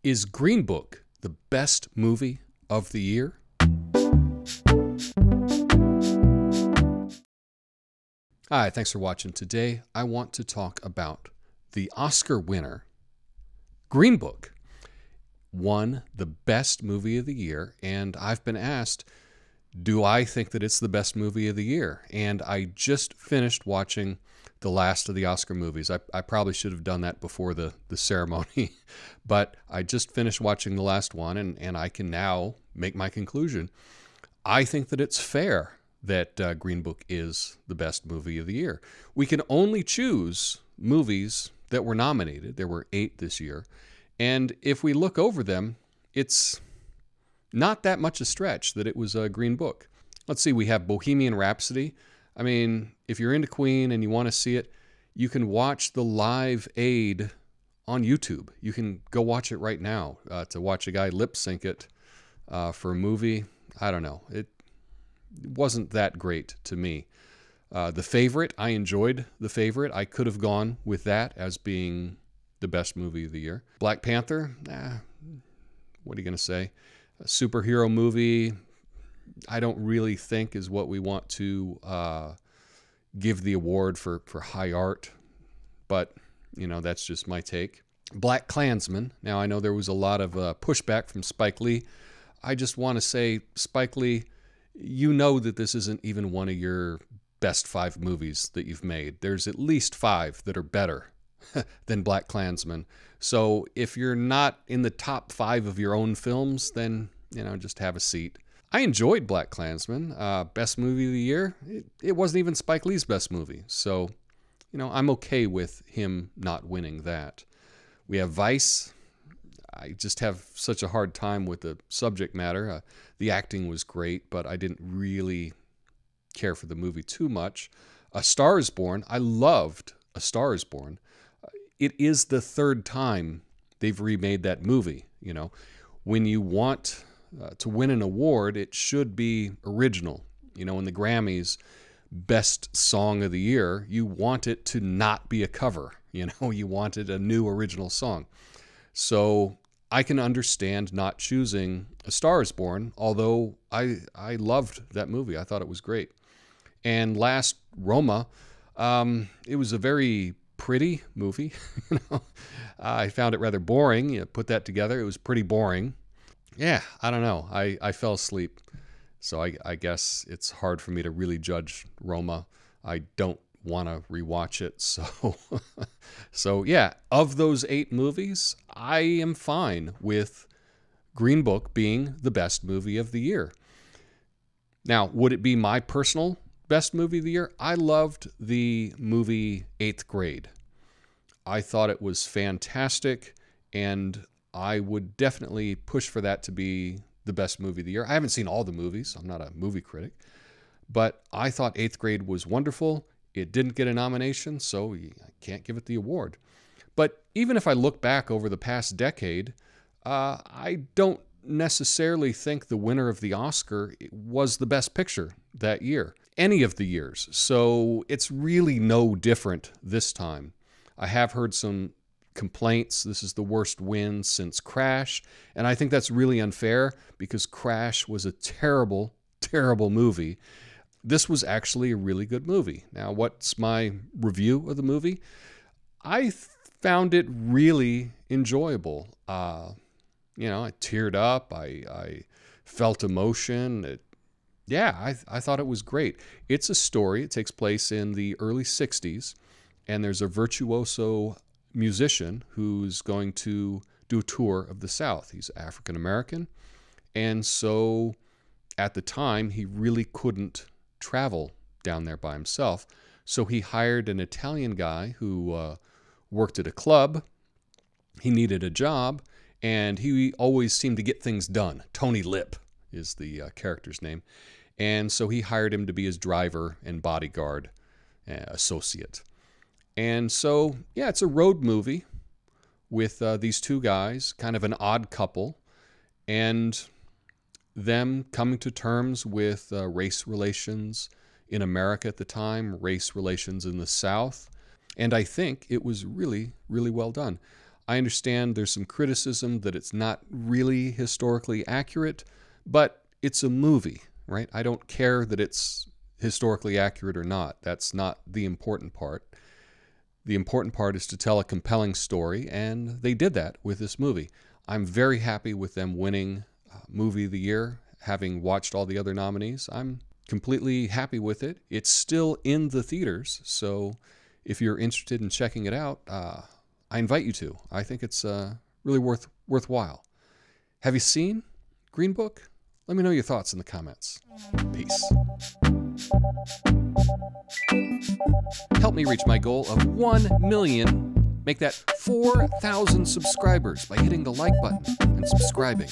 Is Green Book the best movie of the year? Hi, thanks for watching. Today, I want to talk about the Oscar winner. Green Book won the best movie of the year, and I've been asked, do I think that it's the best movie of the year? And I just finished watching the last of the Oscar movies. I probably should have done that before the ceremony, but I just finished watching the last one, and I can now make my conclusion. I think that it's fair that Green Book is the best movie of the year. We can only choose movies that were nominated. There were 8 this year. And if we look over them, it's not that much a stretch that it was a Green Book. Let's see, we have Bohemian Rhapsody. I mean, if you're into Queen and you want to see it, you can watch the Live Aid on YouTube. You can go watch it right now. To watch a guy lip sync it for a movie, I don't know. It wasn't that great to me. The Favorite, I enjoyed The Favorite. I could have gone with that as being the best movie of the year. Black Panther, what are you going to say? A superhero movie, I don't really think is what we want to give the award for high art, but you know, that's just my take. Black Klansmen. Now, I know there was a lot of pushback from Spike Lee. I just want to say, Spike Lee, you know that this isn't even one of your best 5 movies that you've made. There's at least 5 that are better than Black Klansman. So if you're not in the top 5 of your own films, then, you know, just have a seat. I enjoyed Black Klansman. Best movie of the year. It wasn't even Spike Lee's best movie. So, you know, I'm okay with him not winning that. We have Vice. I just have such a hard time with the subject matter. The acting was great, but I didn't really care for the movie too much. A Star is Born. I loved A Star is Born. It is the 3rd time they've remade that movie. You know, when you want to win an award, it should be original. You know, in the Grammys, Best Song of the Year, you want it to not be a cover. You know, you wanted a new original song. So I can understand not choosing A Star is Born, although I loved that movie. I thought it was great. And last, Roma. It was a very pretty movie. You know, I found it rather boring. You put that together, it was pretty boring. Yeah, I don't know. I fell asleep. So I guess it's hard for me to really judge Roma. I don't want to rewatch it. So yeah, of those 8 movies, I am fine with Green Book being the best movie of the year. Now, would it be my personal best movie of the year? I loved the movie 8th Grade. I thought it was fantastic, and I would definitely push for that to be the best movie of the year. I haven't seen all the movies. I'm not a movie critic. But I thought 8th Grade was wonderful. It didn't get a nomination, so I can't give it the award. But even if I look back over the past decade, I don't necessarily think the winner of the Oscar was the best picture that year, any of the years. So it's really no different this time. I have heard some complaints. This is the worst win since Crash. And I think that's really unfair because Crash was a terrible, terrible movie. This was actually a really good movie. Now, what's my review of the movie? I found it really enjoyable. You know, I teared up. I felt emotion. I thought it was great. It's a story. It takes place in the early 60s, and there's a virtuoso musician who's going to do a tour of the South. He's African American, and so at the time, he really couldn't travel down there by himself. So he hired an Italian guy who worked at a club. He needed a job, and he always seemed to get things done. Tony Lip is the character's name. And so he hired him to be his driver and bodyguard associate. And so, yeah, it's a road movie with these 2 guys, kind of an odd couple, and them coming to terms with race relations in America at the time, race relations in the South. And I think it was really, really well done. I understand there's some criticism that it's not really historically accurate, but it's a movie, right? I don't care that it's historically accurate or not. That's not the important part. The important part is to tell a compelling story, and they did that with this movie. I'm very happy with them winning Movie of the Year, having watched all the other nominees. I'm completely happy with it. It's still in the theaters, so if you're interested in checking it out, I invite you to. I think it's really worthwhile. Have you seen Green Book? Let me know your thoughts in the comments. Peace. Help me reach my goal of 1 million. Make that 4,000 subscribers by hitting the like button and subscribing.